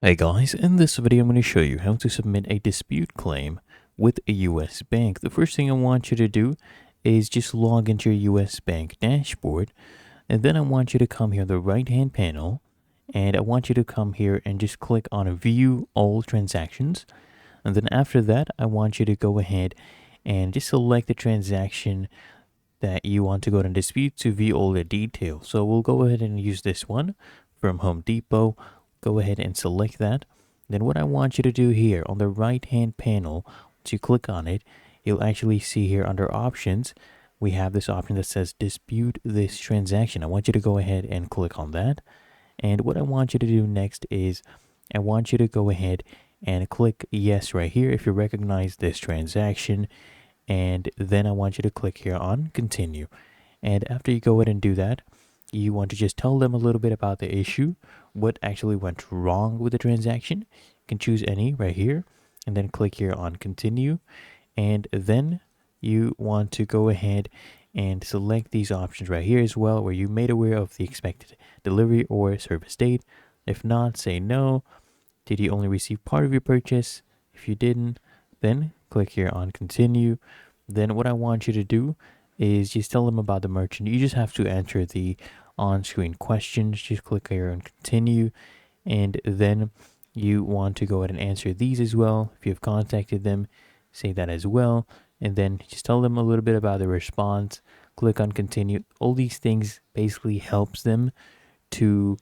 Hey guys, in this video I'm going to show you how to submit a dispute claim with a US bank. The first thing I want you to do is just log into your US bank dashboard, and then I want you to come here on the right hand panel, and I want you to come here and just click on view all transactions. And then after that I want you to go ahead and just select the transaction that you want to go and dispute to view all the details. So we'll go ahead and use this one from Home Depot. Go ahead and select that. Then what I want you to do here on the right hand panel, once you click on it, you'll actually see here under options, we have this option that says dispute this transaction. I want you to go ahead and click on that. And what I want you to do next is I want you to go ahead and click yes right here if you recognize this transaction. And then I want you to click here on continue. And after you go ahead and do that, you want to just tell them a little bit about the issue, what actually went wrong with the transaction. You can choose any right here and then click here on continue. And then you want to go ahead and select these options right here as well, where you made aware of the expected delivery or service date. If not, say no. Did you only receive part of your purchase? If you didn't, then click here on continue. Then what I want you to do is just tell them about the merchant. You just have to enter the on-screen questions. Just click here on continue, and then you want to go ahead and answer these as well. If you've contacted them, say that as well, and then just tell them a little bit about the response. Click on continue. All these things basically helps them to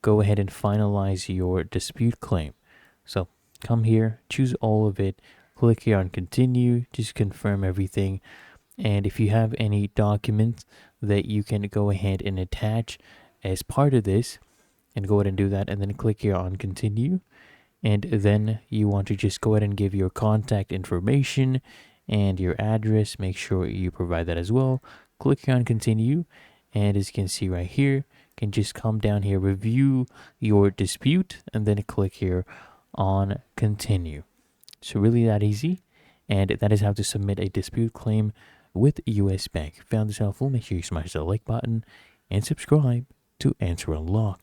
go ahead and finalize your dispute claim. So come here, choose all of it, click here on continue, just confirm everything. And if you have any documents that you can go ahead and attach as part of this, and go ahead and do that, and then click here on continue. And then you want to just go ahead and give your contact information and your address. Make sure you provide that as well. Click here on continue, and as you can see right here, you can just come down here, review your dispute, and then click here on continue. So really that easy, and that is how to submit a dispute claim with US Bank. If you found this helpful, make sure you smash the like button and subscribe to Answer Unlocked.